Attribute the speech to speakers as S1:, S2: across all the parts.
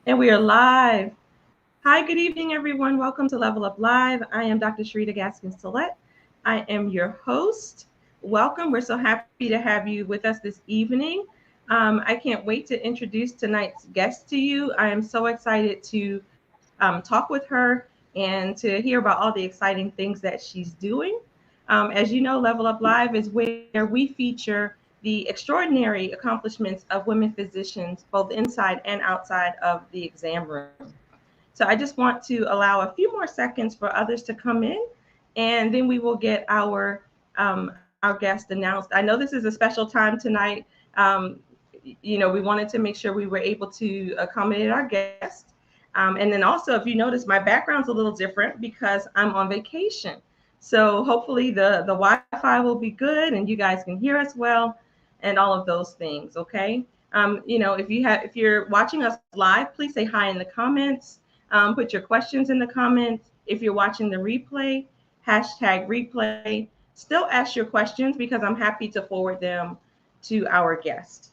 S1: And we are live. Hi, good evening, everyone. Welcome to Level Up Live. I am Dr. Sharita Gaskins Tillett. I am your host. Welcome. We're so happy to have you with us this evening. I can't wait to introduce tonight's guest to you. I am so excited to talk with her and to hear about all the exciting things that she's doing. As you know, Level Up Live is where we feature the extraordinary accomplishments of women physicians, both inside and outside of the exam room. So I just want to allow a few more seconds for others to come in, and then we will get our guest announced. I know this is a special time tonight. Um, we wanted to make sure we were able to accommodate our guest. And then also, if you notice, my background's a little different because I'm on vacation. So hopefully the Wi-Fi will be good and you guys can hear us well, and all of those things. Okay. If you're watching us live, please say hi in the comments. Put your questions in the comments. If you're watching the replay, hashtag replay. Still ask your questions because I'm happy to forward them to our guest.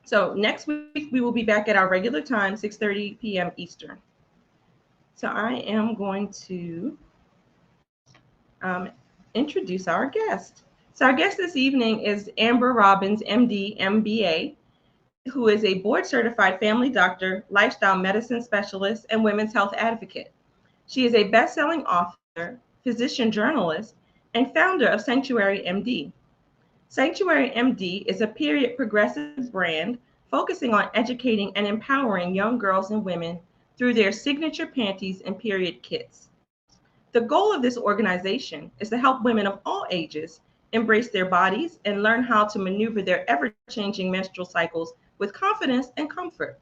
S1: So next week we will be back at our regular time, 6:30 p.m. Eastern. So I am going to um, introduce our guest. So our guest this evening is Amber Robbins, MD, MBA, who is a board certified family doctor, lifestyle medicine specialist, and women's health advocate. She is a best selling author, physician journalist, and founder of Sanxtuary MD. Sanxtuary MD is a period progressive brand focusing on educating and empowering young girls and women through their signature panties and period kits. The goal of this organization is to help women of all ages embrace their bodies and learn how to maneuver their ever changing menstrual cycles with confidence and comfort.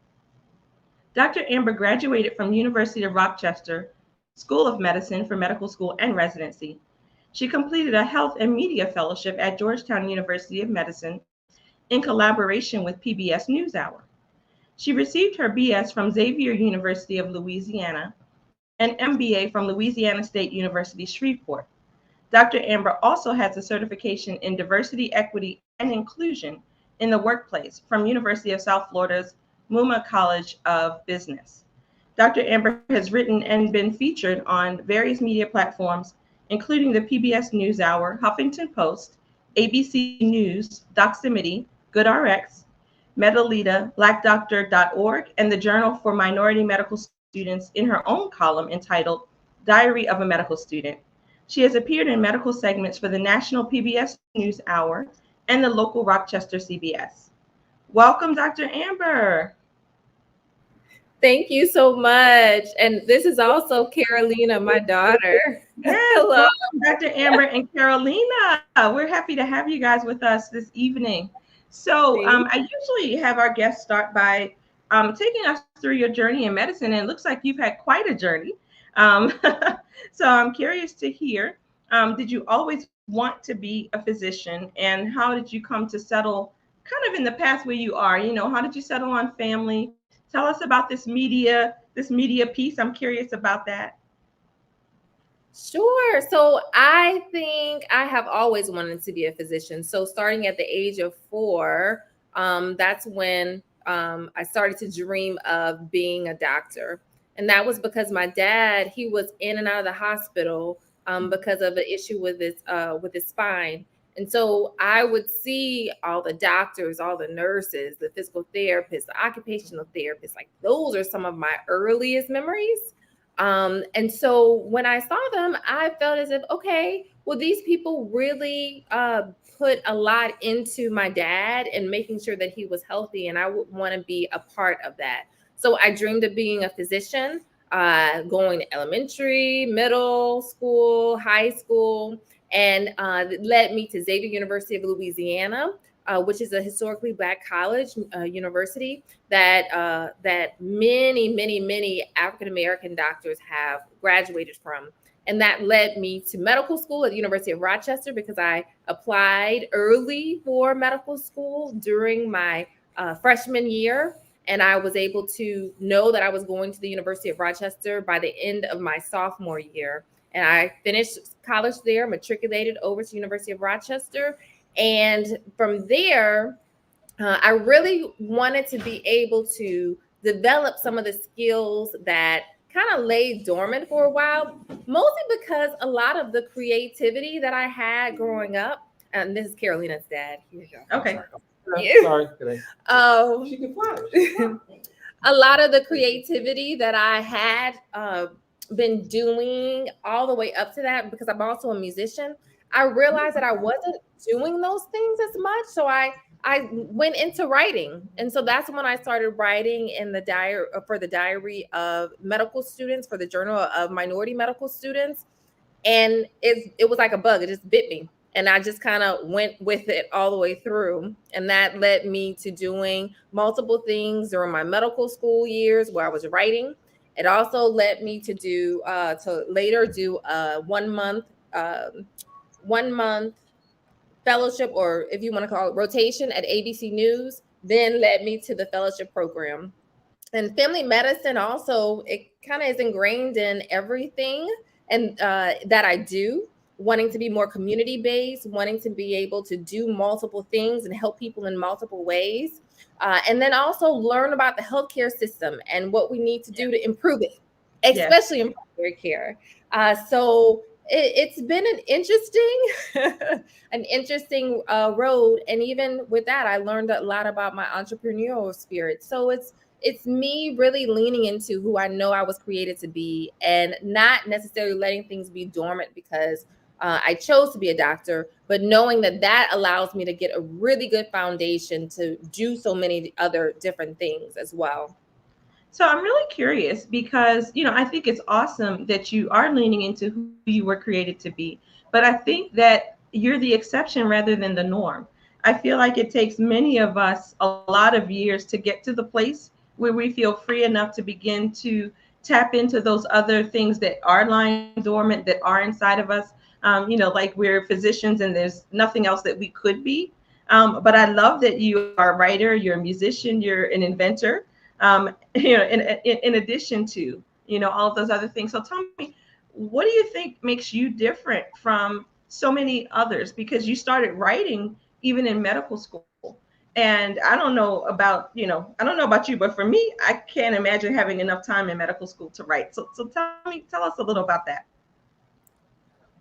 S1: Dr. Amber graduated from University of Rochester School of Medicine for medical school and residency. She completed a health and media fellowship at Georgetown University of Medicine in collaboration with PBS NewsHour. She received her BS from Xavier University of Louisiana and MBA from Louisiana State University Shreveport. Dr. Amber also has a certification in diversity, equity, and inclusion in the workplace from University of South Florida's Muma College of Business. Dr. Amber has written and been featured on various media platforms, including the PBS NewsHour, Huffington Post, ABC News, Doximity, GoodRx, Metalita, BlackDoctor.org, and the Journal for Minority Medical Students in her own column entitled Diary of a Medical Student. She has appeared in medical segments for the national PBS News Hour and the local Rochester CBS. Welcome, Dr. Amber.
S2: Thank you so much. And this is also Carolina, my daughter.
S1: Yes,
S2: Hello.
S1: welcome, Dr. Amber and Carolina. We're happy to have you guys with us this evening. So, I
S2: Thank
S1: usually have our guests start by taking us through your journey in medicine, and it looks like you've had quite a journey. Um, so, I'm curious to hear, did you always want to be a physician, and how did you come to settle kind of in the path where you are? How did you settle on family? Tell us about this media piece. I'm curious about that.
S2: Sure. So I think I have always wanted to be a physician. So starting at the age of 4, that's when I started to dream of being a doctor. And that was because my dad, he was in and out of the hospital because of an issue with his spine. And so I would see all the doctors, all the nurses, the physical therapists, the occupational therapists. Like those are some of my earliest memories. And so when I saw them, I felt as if, okay, well, these people really put a lot into my dad and making sure that he was healthy, and I would want to be a part of that. So I dreamed of being a physician, going to elementary, middle school, high school, and it led me to Xavier University of Louisiana, which is a historically Black college university that many African American doctors have graduated from. And that led me to medical school at the University of Rochester because I applied early for medical school during my freshman year. And I was able to know that I was going to the University of Rochester by the end of my sophomore year. And I finished college there, matriculated over to University of Rochester. And from there, I really wanted to be able to develop some of the skills that kind of lay dormant for a while, mostly because a lot of the creativity that I had growing up, and this is Carolina's dad. Here you go.
S1: Okay.
S3: Sorry.
S2: She can fly. A lot of the creativity that I had been doing all the way up to that, because I'm also a musician, I realized that I wasn't doing those things as much. So I went into writing. And so that's when I started writing in the diary for the diary of medical students, for the Journal of Minority Medical Students. And it was like a bug. It just bit me. And I just kind of went with it all the way through. And that led me to doing multiple things during my medical school years where I was writing. It also led me to later do a 1 month, 1 month fellowship, or if you want to call it rotation at ABC News, then led me to the fellowship program. And family medicine also, it kind of is ingrained in everything and that I do, wanting to be more community based, wanting to be able to do multiple things and help people in multiple ways. And then also learn about the healthcare system and what we need to do to improve it, especially in primary care. So it's been an interesting road. And even with that, I learned a lot about my entrepreneurial spirit. So it's me really leaning into who I know I was created to be, and not necessarily letting things be dormant because I chose to be a doctor, but knowing that allows me to get a really good foundation to do so many other different things as well.
S1: So I'm really curious because, I think it's awesome that you are leaning into who you were created to be. But I think that you're the exception rather than the norm. I feel like it takes many of us a lot of years to get to the place where we feel free enough to begin to tap into those other things that are lying dormant, that are inside of us. Like we're physicians and there's nothing else that we could be. But I love that you are a writer, you're a musician, you're an inventor. In addition to, all of those other things. So tell me, what do you think makes you different from so many others? Because you started writing even in medical school. And I don't know about you, but for me, I can't imagine having enough time in medical school to write. So tell us a little about that.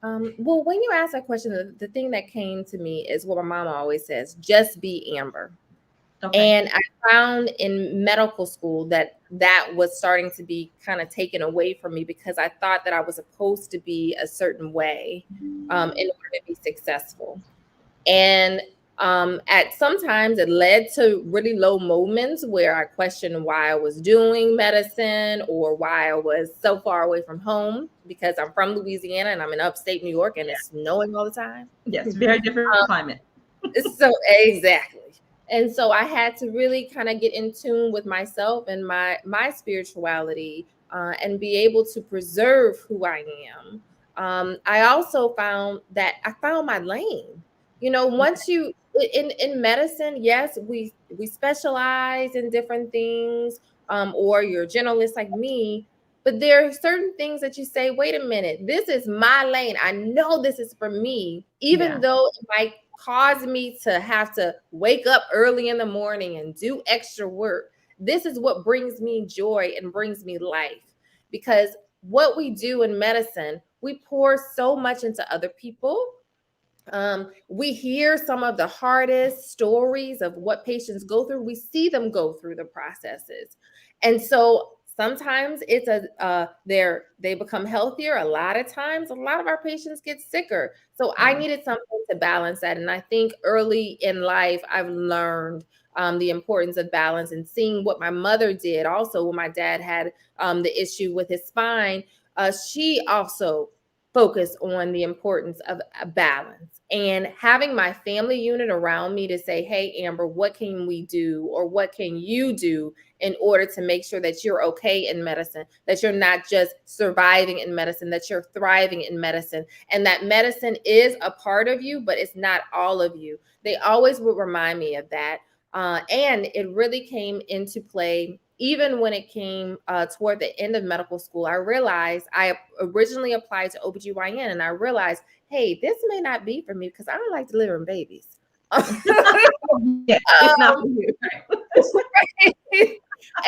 S2: Well, when you ask that question, the thing that came to me is what my mama always says: just be Amber. Okay. And I found in medical school that was starting to be kind of taken away from me because I thought that I was supposed to be a certain way in order to be successful. And at sometimes it led to really low moments where I questioned why I was doing medicine or why I was so far away from home, because I'm from Louisiana and I'm in upstate New York and it's snowing all the time.
S1: Yes, very different climate.
S2: So exactly. And so I had to really kind of get in tune with myself and my spirituality and be able to preserve who I am. I also found that I found my lane. Once you in medicine, yes, we specialize in different things, or you're a generalist like me. But there are certain things that you say, wait a minute, this is my lane. I know this is for me, even though it might cause me to have to wake up early in the morning and do extra work. This is what brings me joy and brings me life. Because what we do in medicine, we pour so much into other people. We hear some of the hardest stories of what patients go through. We see them go through the processes. And so sometimes it's they become healthier. A lot of times, a lot of our patients get sicker. So I needed something to balance that. And I think early in life, I've learned the importance of balance, and seeing what my mother did. Also, when my dad had the issue with his spine, she also focused on the importance of a balance, and having my family unit around me to say, hey, Amber, what can we do, or what can you do in order to make sure that you're okay in medicine, that you're not just surviving in medicine, that you're thriving in medicine, and that medicine is a part of you, but it's not all of you. They always would remind me of that. And it really came into play even when it came toward the end of medical school. I realized I originally applied to OBGYN, and I realized, hey, this may not be for me because I don't like delivering babies.
S1: It's not for you.
S2: Right?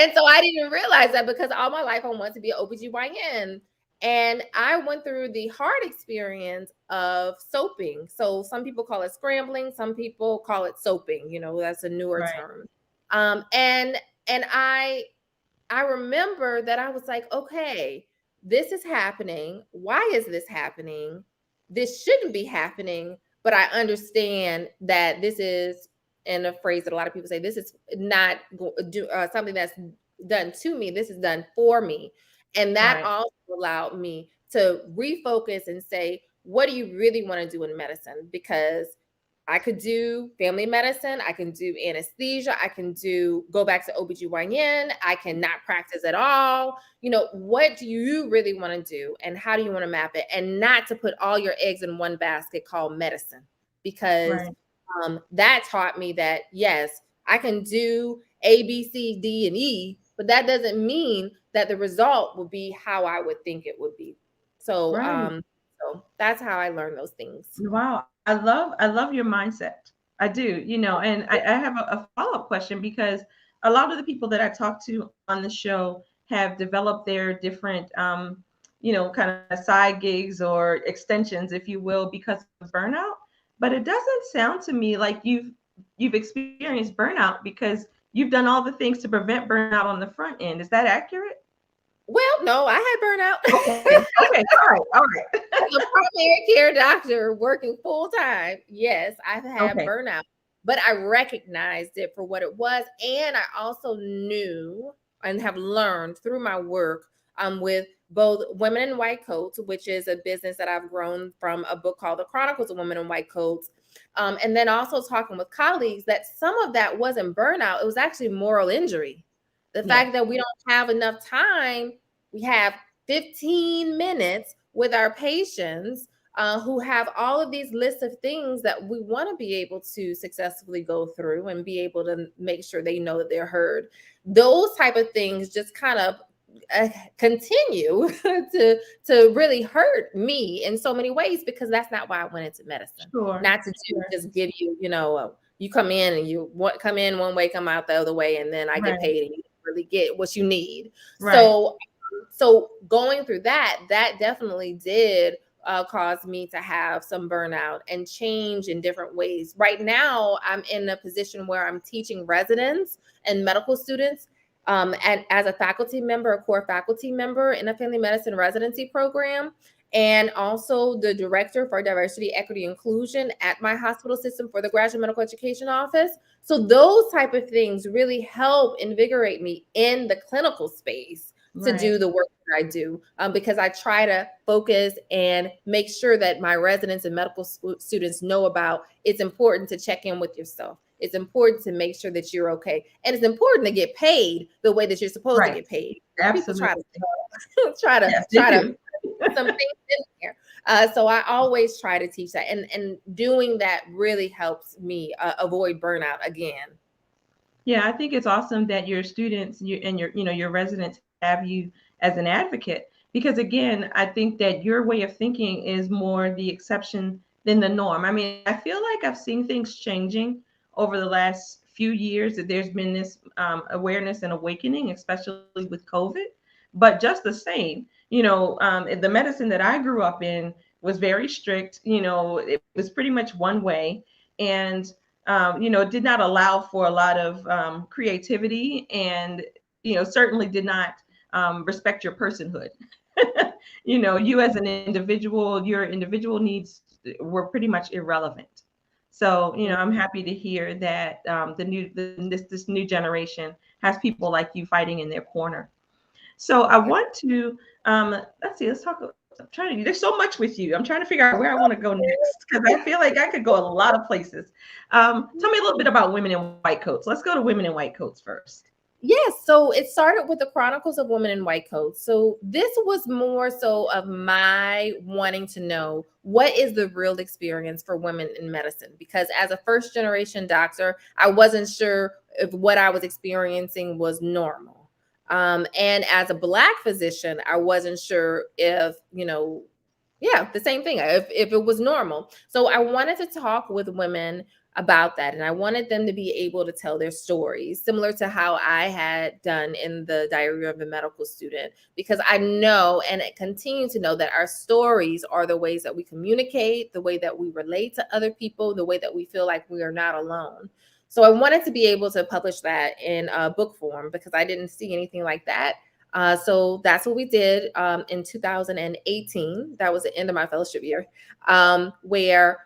S2: And so I didn't realize that because all my life I wanted to be an OBGYN. And I went through the hard experience of soaping. So some people call it scrambling, some people call it soaping. That's a newer
S1: Right.
S2: term. And I remember that I was like, okay, this is happening. Why is this happening? This shouldn't be happening. But I understand that this is, in a phrase that a lot of people say, this is not something that's done to me. This is done for me. And that
S1: Right.
S2: also allowed me to refocus and say, what do you really want to do in medicine? Because I could do family medicine. I can do anesthesia. I can go back to OBGYN. I can not practice at all. What do you really want to do? And how do you want to map it? And not to put all your eggs in one basket called medicine, because
S1: Right.
S2: that taught me that, yes, I can do A, B, C, D, and E, but that doesn't mean that the result will be how I would think it would be. So,
S1: Right.
S2: so that's how I learned those things.
S1: Wow. I love your mindset. I do, and I have a follow-up question because a lot of the people that I talk to on the show have developed their different kind of side gigs or extensions, if you will, because of burnout. But it doesn't sound to me like you've experienced burnout because you've done all the things to prevent burnout on the front end. Is that accurate?
S2: Well, no, I had burnout.
S1: Okay. Okay. All right.
S2: As a primary care doctor working full time, yes, I've had
S1: Okay.
S2: burnout, but I recognized it for what it was. And I also knew and have learned through my work with both Women in White Coats, which is a business that I've grown from a book called The Chronicles of Women in White Coats. And then also talking with colleagues that some of that wasn't burnout, it was actually moral injury. The
S1: Yes.
S2: fact that we don't have enough time, we have 15 minutes with our patients who have all of these lists of things that we want to be able to successfully go through and be able to make sure they know that they're heard. Those type of things just kind of continue to really hurt me in so many ways, because that's not why I went into medicine.
S1: Sure.
S2: Not to just give you, you come in and you come in one way, come out the other way, and then I get
S1: Right.
S2: paid and you really get what you need.
S1: Right.
S2: So going through that definitely did cause me to have some burnout and change in different ways. Right now, I'm in a position where I'm teaching residents and medical students and as a faculty member, a core faculty member in a family medicine residency program, and also the director for diversity, equity, inclusion at my hospital system for the graduate medical education office. So those type of things really help invigorate me in the clinical space to do the work that I do, because I try to focus and make sure that my residents and medical students know about it's important to check in with yourself. It's important to make sure that you're okay. And it's important to get paid the way that you're supposed to get paid.
S1: Absolutely.
S2: People try to put some things in there. So I always try to teach that. And doing that really helps me avoid burnout again.
S1: Yeah, I think it's awesome that your students and your residents have you as an advocate, because again, I think that your way of thinking is more the exception than the norm. I mean, I feel like I've seen things changing over the last few years, that there's been this awareness and awakening, especially with COVID. But just the same, the medicine that I grew up in was very strict. It was pretty much one way. And did not allow for a lot of creativity, and certainly did not respect your personhood. You as an individual, your individual needs were pretty much irrelevant. So I'm happy to hear that this new generation has people like you fighting in their corner. So I want to let's see, let's talk. I'm trying to. There's so much with you. I'm trying to figure out where I want to go next, because I feel like I could go a lot of places. Tell me a little bit about Women in White Coats. Let's go to Women in White Coats first.
S2: Yes, so it started with the Chronicles of Women in White Coats. So this was more so of my wanting to know what is the real experience for women in medicine, because as a first generation doctor, I wasn't sure if what I was experiencing was normal. And as a Black physician, I wasn't sure if, the same thing, if it was normal. So I wanted to talk with women about that. And I wanted them to be able to tell their stories, similar to how I had done in the Diary of a Medical Student, because I know and continue to know that our stories are the ways that we communicate, the way that we relate to other people, the way that we feel like we are not alone. So I wanted to be able to publish that in book form because I didn't see anything like that. So that's what we did in 2018. That was the end of my fellowship year, where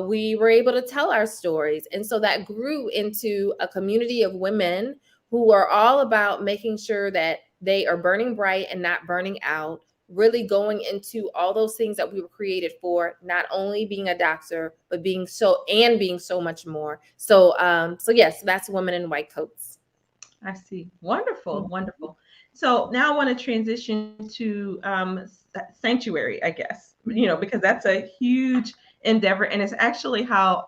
S2: we were able to tell our stories. And so that grew into a community of women who are all about making sure that they are burning bright and not burning out, really going into all those things that we were created for, not only being a doctor, but being so much more. So yes, that's Women in White Coats.
S1: I see. Wonderful, wonderful. So now I want to transition to sanctuary, I guess, because that's a huge endeavor, and it's actually how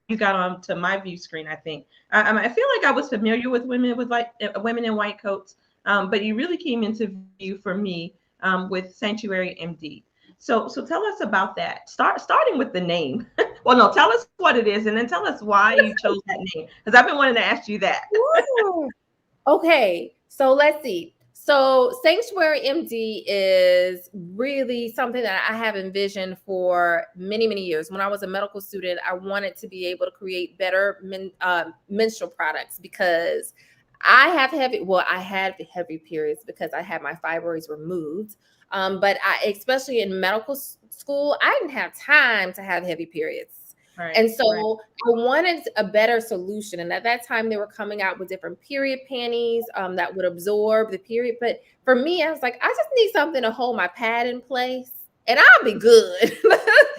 S1: you got onto my view screen. I think I feel like I was familiar with women in white coats, but you really came into view for me with Sanxtuary MD. So tell us about that. Starting with the name. Well, no, tell us what it is, and then tell us why you chose that name, because I've been wanting to ask you that.
S2: Okay, so let's see. So Sanxtuary MD is really something that I have envisioned for many, many years. When I was a medical student, I wanted to be able to create better menstrual products because I had heavy periods because I had my fibroids removed. But especially in medical school, I didn't have time to have heavy periods.
S1: Right,
S2: And so
S1: right.
S2: I wanted a better solution. And at that time, they were coming out with different period panties that would absorb the period. But for me, I was like, I just need something to hold my pad in place and I'll be good.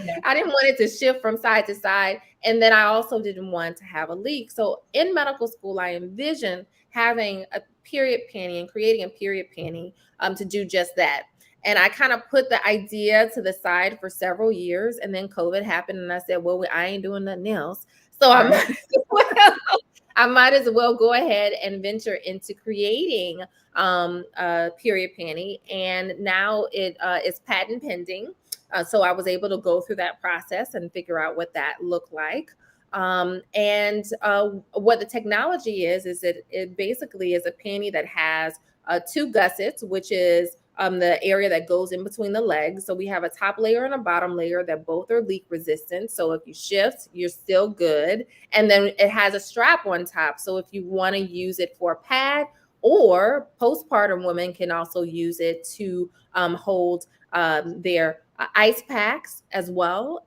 S1: Yeah.
S2: I didn't want it to shift from side to side. And then I also didn't want to have a leak. So in medical school, I envisioned having a period panty and creating a period panty to do just that. And I kind of put the idea to the side for several years. And then COVID happened. And I said, well, I ain't doing nothing else. So
S1: Right.
S2: I might as well go ahead and venture into creating a period panty. And now it is patent pending. So I was able to go through that process and figure out what that looked like. And what the technology is that it basically is a panty that has two gussets, which is the area that goes in between the legs. So we have a top layer and a bottom layer that both are leak resistant. So if you shift, you're still good. And then it has a strap on top. So if you want to use it for a pad, or postpartum women can also use it to hold their ice packs as well.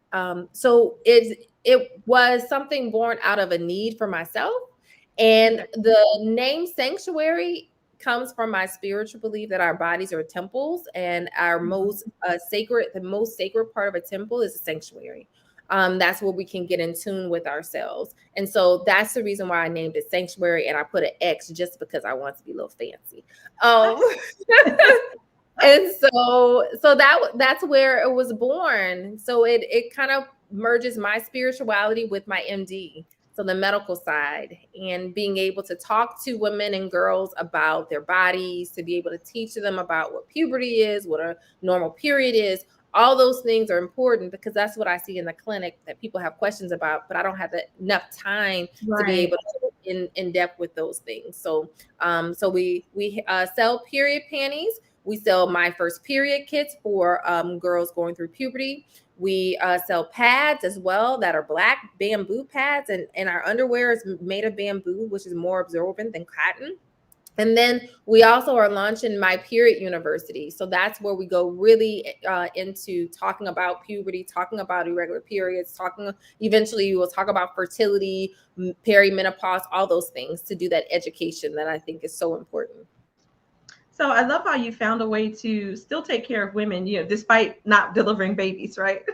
S2: So it was something born out of a need for myself. And the name Sanxtuary comes from my spiritual belief that our bodies are temples, and our most the most sacred part of a temple is a sanctuary. That's where we can get in tune with ourselves. And so that's the reason why I named it Sanxtuary, and I put an X just because I want to be a little fancy. And so that's where it was born. So it kind of merges my spirituality with my MD. So the medical side, and being able to talk to women and girls about their bodies, to be able to teach them about what puberty is, what a normal period is. All those things are important because that's what I see in the clinic that people have questions about, but I don't have enough time to be able to go in depth with those things. So we sell period panties. We sell my first period kits for girls going through puberty. We sell pads as well that are black bamboo pads, and our underwear is made of bamboo, which is more absorbent than cotton. And then we also are launching my period university. So that's where we go really into talking about puberty, talking about irregular periods, eventually we will talk about fertility, perimenopause, all those things to do that education that I think is so important.
S1: So I love how you found a way to still take care of women, despite not delivering babies, right?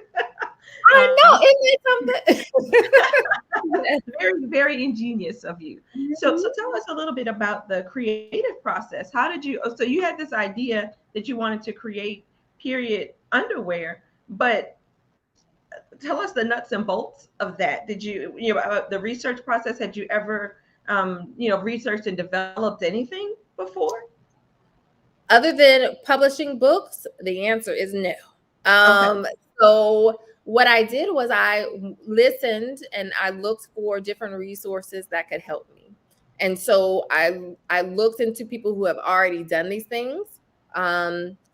S2: I know, isn't it something?
S1: Very, very ingenious of you. So tell us a little bit about the creative process. How did you? So you had this idea that you wanted to create period underwear, but tell us the nuts and bolts of that. Did you, the research process? Had you ever, researched and developed anything before?
S2: Other than publishing books, the answer is no.
S1: Okay.
S2: So what I did was I listened and I looked for different resources that could help me. And so I looked into people who have already done these things.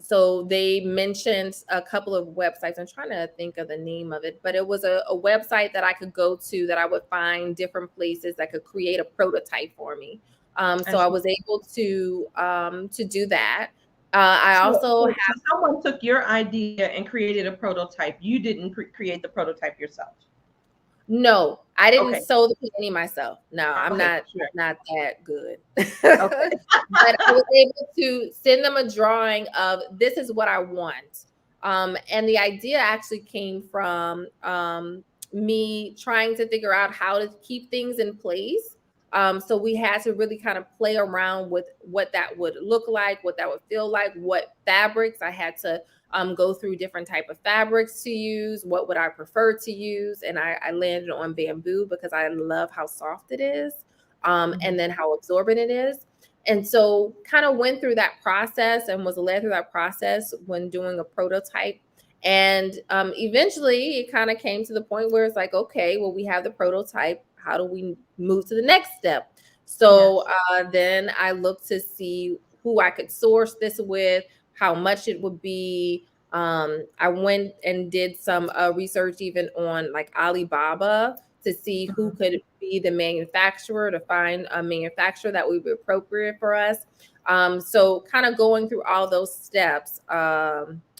S2: So they mentioned a couple of websites. I'm trying to think of the name of it, but it was a website that I could go to that I would find different places that could create a prototype for me. So I was able to do that. I also
S1: So someone took your idea and created a prototype. You didn't create the prototype yourself.
S2: No, I didn't
S1: Okay.
S2: sew the panty myself. No, I'm
S1: Okay.
S2: not
S1: Sure.
S2: not that good.
S1: Okay.
S2: But I was able to send them a drawing of this is what I want. And the idea actually came from me trying to figure out how to keep things in place. So we had to really kind of play around with what that would look like, what that would feel like, what fabrics I had to go through different type of fabrics to use. What would I prefer to use? And I landed on bamboo because I love how soft it is, and then how absorbent it is. And so kind of went through that process and was led through that process when doing a prototype. And eventually it kind of came to the point where it's like, okay, well, we have the prototype. How do we move to the next step? So then I looked to see who I could source this with, how much it would be. I went and did some research even on like Alibaba to see who could be the manufacturer, to find a manufacturer that would be appropriate for us. So kind of going through all those steps,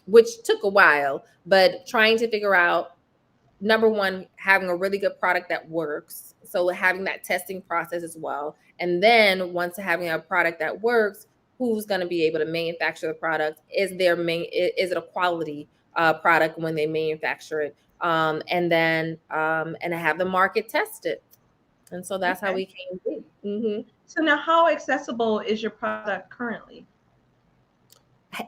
S2: which took a while, but trying to figure out, number one, having a really good product that works. So having that testing process as well. And then once having a product that works, who's going to be able to manufacture the product? Is it a quality product when they manufacture it? And then and have the market tested. And so that's how we came to. Mm-hmm.
S1: So now, how accessible is your product currently?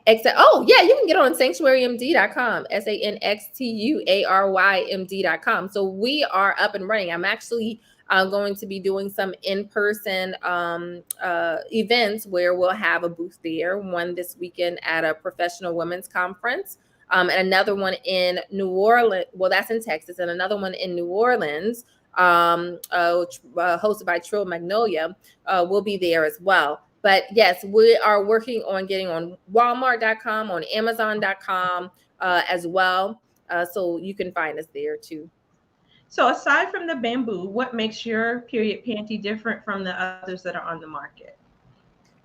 S2: Except, oh yeah, you can get on sanctuarymd.com, SANXTUARYMD.com. So we are up and running. I'm actually going to be doing some in-person events where we'll have a booth there. One this weekend at a professional women's conference, and another one in New Orleans. Well, that's in Texas, and another one in New Orleans, hosted by Trill Magnolia. Will be there as well. But yes, we are working on getting on Walmart.com, on Amazon.com as well. So you can find us there too.
S1: So aside from the bamboo, what makes your period panty different from the others that are on the market?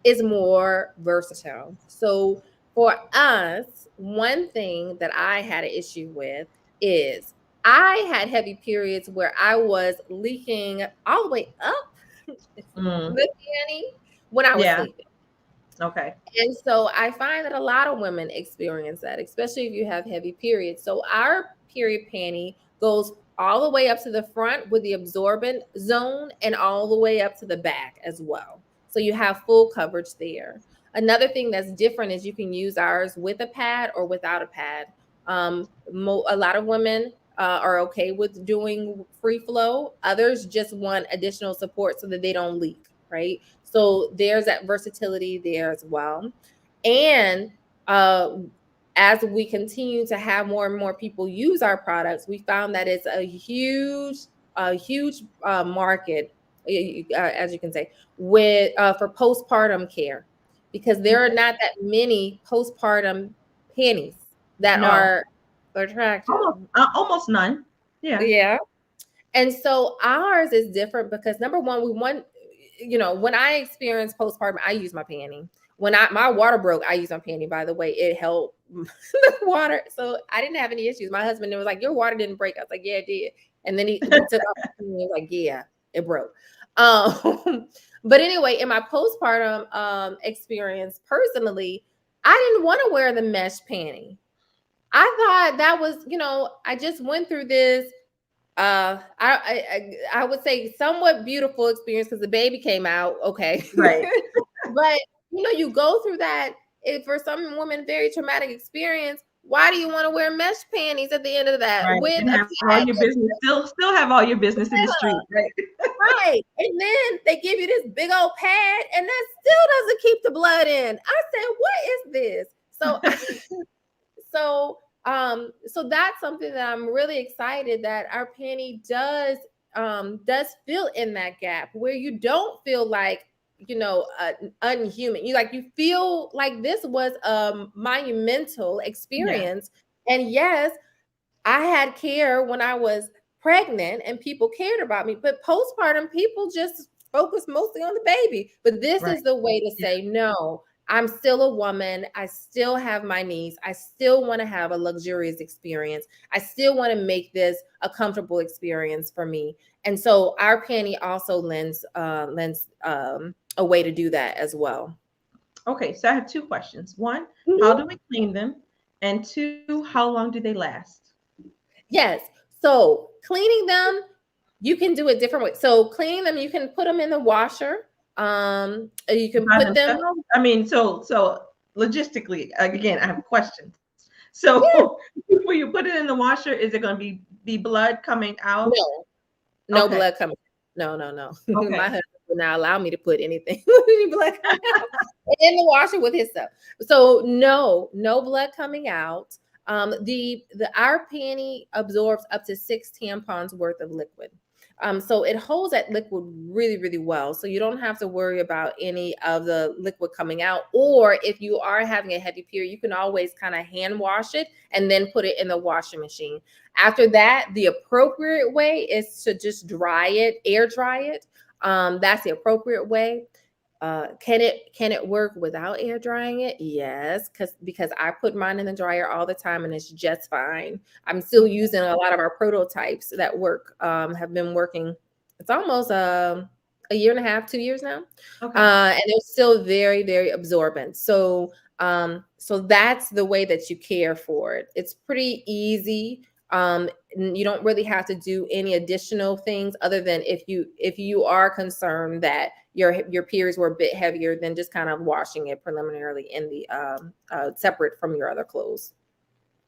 S2: It's more versatile. So for us, one thing that I had an issue with is I had heavy periods where I was leaking all the way up the panty when I was sleeping.
S1: Okay.
S2: And so I find that a lot of women experience that, especially if you have heavy periods. So our period panty goes all the way up to the front with the absorbent zone and all the way up to the back as well. So you have full coverage there. Another thing that's different is you can use ours with a pad or without a pad. A lot of women are okay with doing free flow. Others just want additional support so that they don't leak, right? So there's that versatility there as well. And as we continue to have more and more people use our products, we found that it's a huge market, as you can say, with for postpartum care, because there are not that many postpartum panties that are attractive.
S1: Almost none.
S2: Yeah. And so ours is different because number one, we want, when I experience postpartum, I use my panty. When my water broke, I used my panty. By the way, it held the water, so I didn't have any issues. My husband was like, "Your water didn't break." I was like, "Yeah, it did." And then he took off and he was like, "Yeah, it broke." But anyway, in my postpartum experience, personally, I didn't want to wear the mesh panty. I thought that was, I just went through this I would say somewhat beautiful experience because the baby came out okay,
S1: Right.
S2: but you go through that. For some women, very traumatic experience. Why do you want to wear mesh panties at the end of that
S1: Right.
S2: with
S1: And
S2: a
S1: have all
S2: pad?
S1: your business still have all your business in the street, right?
S2: Right, and then they give you this big old pad, and that still doesn't keep the blood in. I said, what is this? So So that's something that I'm really excited that our panty does fill in that gap where you don't feel like, unhuman. You feel like this was a monumental
S1: Yeah.
S2: experience. And yes, I had care when I was pregnant and people cared about me, but postpartum, people just focus mostly on the baby. But this
S1: Right.
S2: is the way to
S1: Yeah.
S2: say, no, I'm still a woman. I still have my needs. I still want to have a luxurious experience. I still want to make this a comfortable experience for me. And so our panty also lends a way to do that as well.
S1: Okay, so I have two questions. One, how do
S2: Mhm.
S1: we clean them? And two, how long do they last?
S2: Yes. So cleaning them, you can do it different ways. So cleaning them, you can put them in the washer. You can
S1: By
S2: put them.
S1: themselves? I mean, so logistically, again, I have questions. So
S2: Yeah,
S1: before you put it in the washer, is it going to be blood coming out?
S2: no, no
S1: Okay.
S2: blood coming. No, no, no. My
S1: Okay.
S2: husband would not allow me to put anything with any blood coming out in the washer with his stuff. So no, no blood coming out. The our panty absorbs up to 6 tampons worth of liquid. So it holds that liquid really, really well. So you don't have to worry about any of the liquid coming out. Or if you are having a heavy period, you can always kind of hand wash it and then put it in the washing machine. After that, the appropriate way is to just dry it, air dry it. That's the appropriate way. Can it work without air drying it? Yes, because I put mine in the dryer all the time and it's just fine. I'm still using a lot of our prototypes that work, have been working. It's almost a year and a half, 2 years now,
S1: Okay.
S2: and they're still very, very absorbent. So that's the way that you care for it. It's pretty easy. You don't really have to do any additional things other than if you are concerned that your periods were a bit heavier, than just kind of washing it preliminarily in the separate from your other clothes.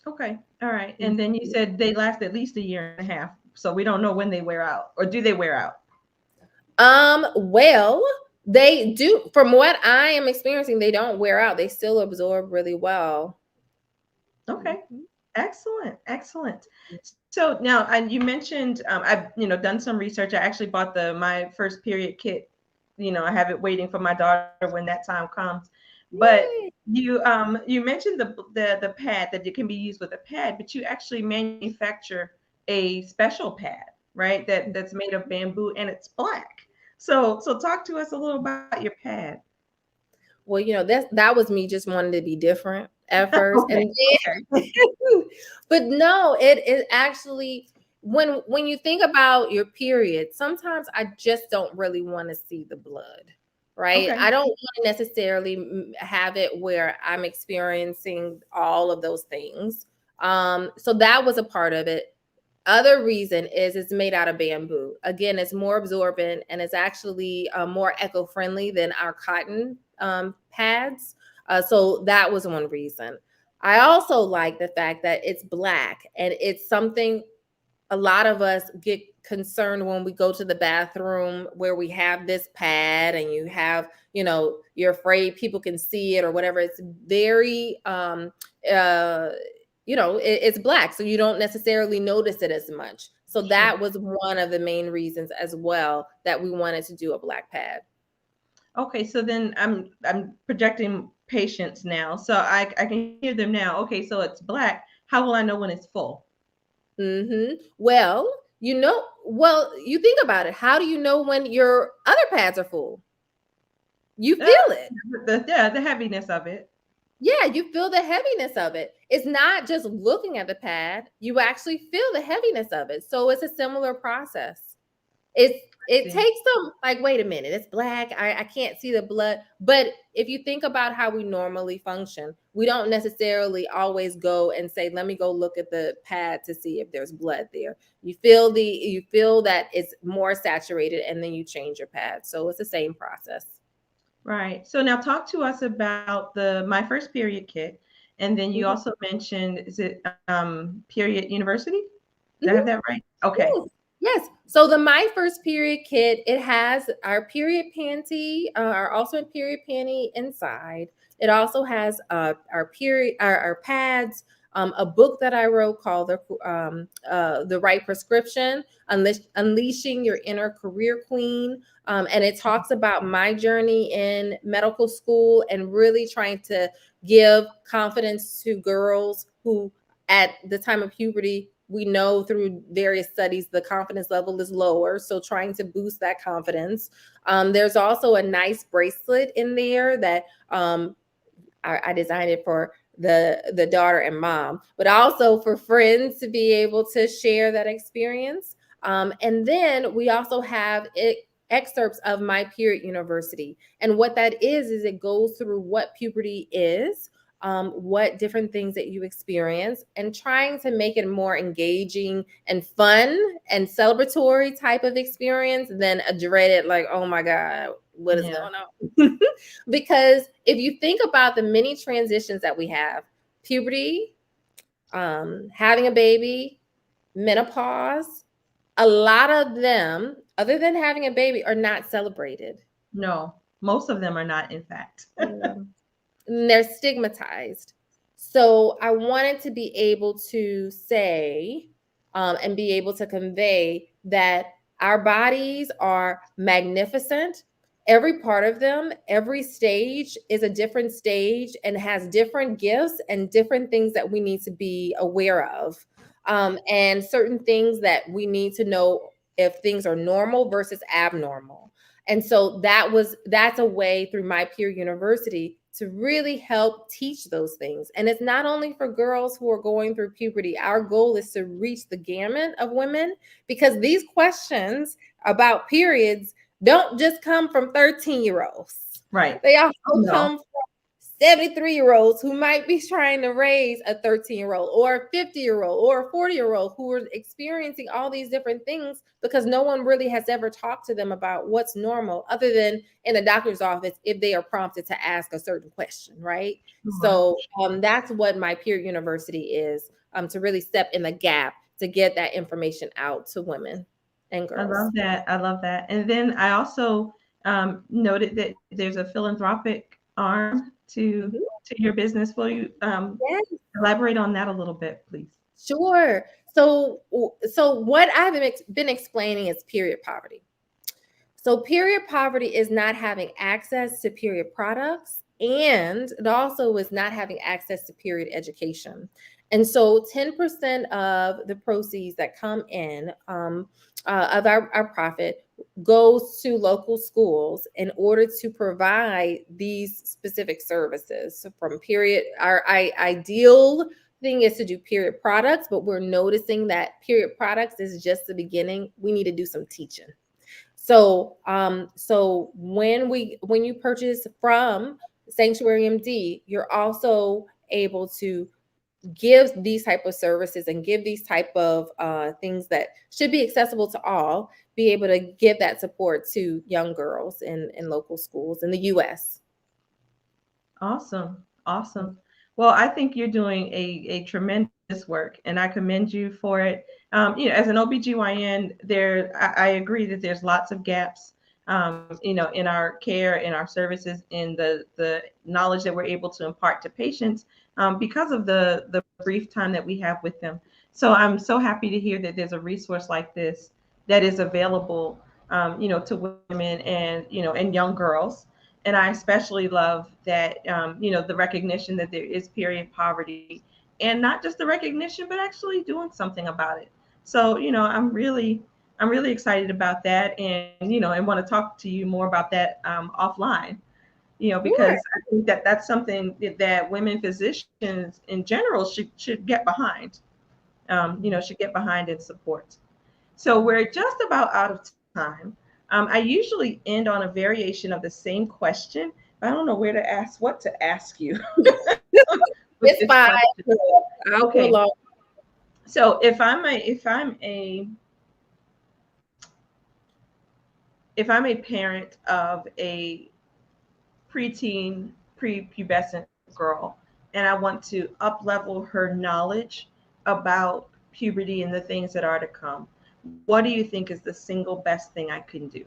S1: Okay. All right. And then you said they last at least a year and a half. So we don't know when they wear out, or do they wear out?
S2: Well, they do. From what I am experiencing, they don't wear out. They still absorb really well.
S1: Okay.
S2: Mhm.
S1: Excellent. Excellent. So now, and you mentioned I've done some research. I actually bought the my first period kit. I have it waiting for my daughter when that time comes. But
S2: Yay.
S1: you mentioned the pad that it can be used with a pad, but you actually manufacture a special pad, right? That's made of bamboo and it's black. So talk to us a little about your pad.
S2: Well, that was me just wanting to be different at first,
S1: Okay.
S2: and
S1: Okay.
S2: then, but no, it is actually, when you think about your period, sometimes I just don't really want to see the blood, right?
S1: Okay.
S2: I don't want to necessarily have it where I'm experiencing all of those things. So that was a part of it. Other reason is it's made out of bamboo. Again, it's more absorbent and it's actually more eco-friendly than our cotton pads. So that was one reason. I also like the fact that it's black, and it's something a lot of us get concerned when we go to the bathroom where we have this pad and you're afraid people can see it or whatever. It's very uh it's black, so you don't necessarily notice it as much. So
S1: Sure.
S2: that was one of the main reasons as well that we wanted to do a black pad.
S1: Okay, so then I'm projecting patients now. So I can hear them now. Okay, so it's black. How will I know when it's full?
S2: Well, you think about it. How do you know when your other pads are full? You
S1: Uh,
S2: feel it.
S1: the heaviness of it.
S2: Yeah, you feel the heaviness of it. It's not just looking at the pad, you actually feel the heaviness of it. So it's a similar process. It
S1: See.
S2: takes some, like, wait a minute, it's black. I can't see the blood. But if you think about how we normally function, we don't necessarily always go and say, let me go look at the pad to see if there's blood there. You feel that it's more saturated, and then you change your pad. So it's the same process.
S1: Right. So now talk to us about the my first period kit, and then you
S2: Mhm.
S1: also mentioned is it period university? Did I have
S2: Mhm.
S1: that right? Okay.
S2: Yes. Yes. So the My First Period kit, it has our period panty, our also period panty inside. It also has our pads. a book that I wrote called The Right Prescription, Unleashing Your Inner Career Queen. And it talks about my journey in medical school and really trying to give confidence to girls who, at the time of puberty, we know through various studies the confidence level is lower. So trying to boost that confidence. There's also a nice bracelet in there that I designed it for the daughter and mom, but also for friends to be able to share that experience. And then we also have excerpts of My Period University. And what that is it goes through what puberty is, what different things that you experience, and trying to make it more engaging and fun and celebratory type of experience than a dreaded, like, oh my God, what is going on? Because if you think about the many transitions that we have, puberty, having a baby, menopause, a lot of them, other than having a baby, are not celebrated.
S1: No, most of them are not, in fact.
S2: And they're stigmatized. So I wanted to be able to say and be able to convey that our bodies are magnificent. Every part of them, every stage is a different stage and has different gifts and different things that we need to be aware of. And certain things that we need to know if things are normal versus abnormal. And so that's a way through My Period University to really help teach those things. And it's not only for girls who are going through puberty. Our goal is to reach the gamut of women, because these questions about periods don't just come from 13-year-olds.
S1: Right.
S2: They also come from 73-year-olds who might be trying to raise a 13-year-old or a 50-year-old or a 40-year-old who are experiencing all these different things because no one really has ever talked to them about what's normal, other than in a doctor's office if they are prompted to ask a certain question, right? Mm-hmm. So that's what My Period University is, to really step in the gap to get that information out to women and girls.
S1: I love that. And then I also noted that there's a philanthropic arm to your business. Will you elaborate on that a little bit, please?
S2: Sure. So what I've been explaining is period poverty. So period poverty is not having access to period products, and it also is not having access to period education. And so 10% of the proceeds that come in of our profit goes to local schools in order to provide these specific services. So from period, our ideal thing is to do period products, but we're noticing that period products is just the beginning. We need to do some teaching. So when you purchase from Sanxtuary MD, you're also able to give these type of services and give these type of things that should be accessible to all, be able to give that support to young girls in local schools in the U.S.
S1: Awesome. Well, I think you're doing a tremendous work, and I commend you for it. As an OBGYN, I agree that there's lots of gaps, in our care, in our services, in the knowledge that we're able to impart to patients, because of the brief time that we have with them. So I'm so happy to hear that there's a resource like this that is available, to women and young girls. And I especially love that, the recognition that there is period poverty, and not just the recognition, but actually doing something about it. So, I'm really excited about that, and want to talk to you more about that offline, because I think that that's something that women physicians in general should get behind, should get behind and support. So we're just about out of time. I usually end on a variation of the same question, but I don't know what to ask you.
S2: It's fine.
S1: Okay. So if I'm a parent of a preteen, prepubescent girl, and I want to up-level her knowledge about puberty and the things that are to come, what do you think is the single best thing I can do?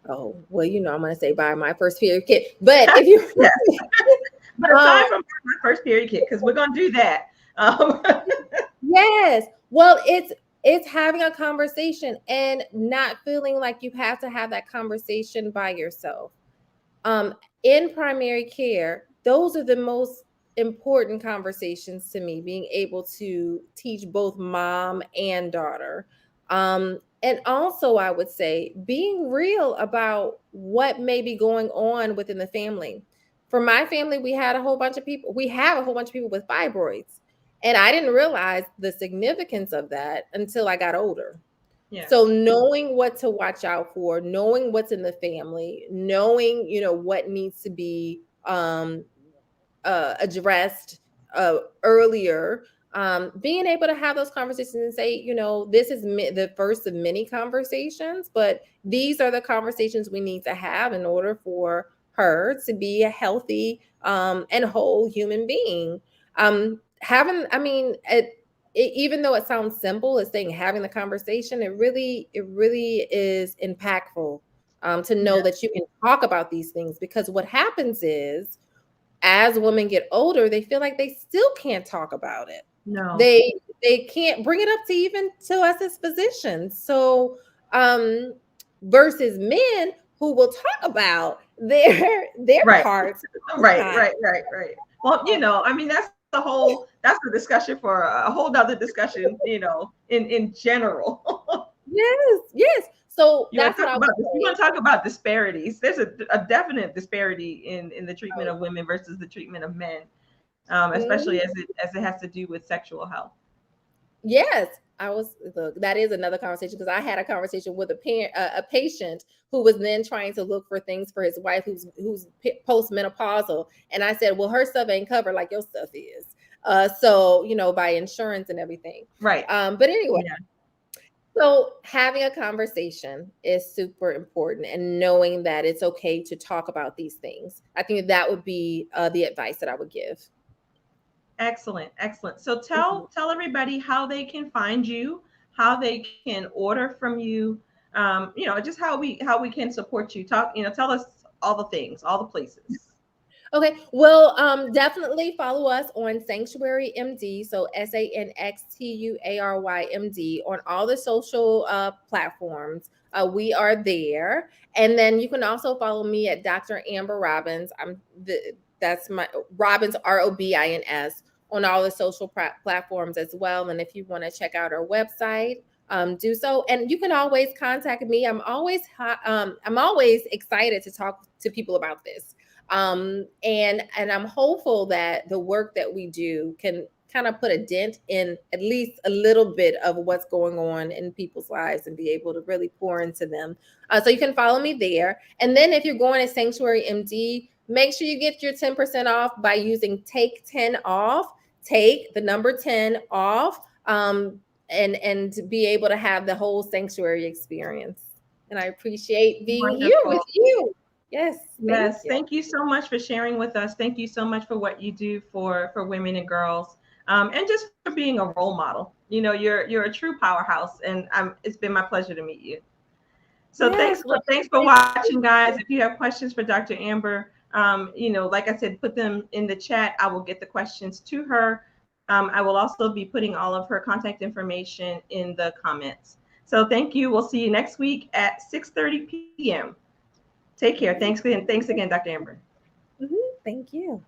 S2: Oh, well, I'm going to say buy my first period kit. But if you
S1: But aside from my first period kit, because we're gonna do that.
S2: Yes. Well, it's having a conversation and not feeling like you have to have that conversation by yourself. Um, in primary care, those are the most important conversations to me, being able to teach both mom and daughter. And also, I would say being real about what may be going on within the family. For my family, we have a whole bunch of people with fibroids. And I didn't realize the significance of that until I got older. So
S1: Yes.
S2: knowing what to watch out for, knowing what's in the family, knowing, what needs to be addressed earlier, being able to have those conversations and say, this is the first of many conversations, but these are the conversations we need to have in order for her to be a healthy and whole human being. Even though it sounds simple as saying having the conversation, it really is impactful, to know
S1: Yeah.
S2: that you can talk about these things, because what happens is, as women get older, they feel like they still can't talk about it.
S1: No.
S2: They can't bring it up to even to us as physicians. So, um, versus men who will talk about their
S1: Right.
S2: parts all the
S1: Right.
S2: time.
S1: Right. Right. Right. Well, I mean, that's a discussion for a whole nother discussion. In general.
S2: Yes, yes. So
S1: You want
S2: that's
S1: to
S2: what
S1: talk
S2: I would
S1: about this? You
S2: say.
S1: want to talk about disparities? There's a definite disparity in the treatment of women versus the treatment of men, especially
S2: Mhm.
S1: as it has to do with sexual health.
S2: Yes, look, that is another conversation, because I had a conversation with a patient who was then trying to look for things for his wife who's postmenopausal, and I said, well, her stuff ain't covered like your stuff is. So by insurance and everything.
S1: Right.
S2: But anyway,
S1: Yeah.
S2: so having a conversation is super important, and knowing that it's okay to talk about these things. I think that would be the advice that I would give.
S1: Excellent. Excellent. So
S2: Mhm.
S1: tell everybody how they can find you, how they can order from you. Just how we can support you. Tell us all the things, all the places.
S2: Okay, well, definitely follow us on Sanctuary MD, so SANXTUARY MD, on all the social platforms. We are there, and then you can also follow me at Dr. Amber Robbins. That's my Robbins, Robins, on all the social platforms as well. And if you want to check out our website, do so. And you can always contact me. I'm always excited to talk to people about this, and I'm hopeful that the work that we do can kind of put a dent in at least a little bit of what's going on in people's lives, and be able to really pour into them. So you can follow me there. And then if you're going to Sanctuary MD, make sure you get your 10% off by using Take 10 off. Take the number 10 off, and to be able to have the whole sanctuary experience. And I appreciate being here with
S1: Wonderful.
S2: you. Yes, thank
S1: Yes,
S2: you.
S1: thank you so much for sharing with us. Thank you so much for what you do for women and girls, and just for being a role model. You're a true powerhouse, and it's been my pleasure to meet you. So
S2: Yes, well,
S1: thanks for watching, guys. If you have questions for Dr. Amber, like I said, put them in the chat. I will get the questions to her. I will also be putting all of her contact information in the comments. So thank you. We'll see you next week at 6:30 p.m. Take care. Thanks again, Dr. Amber.
S2: thank you.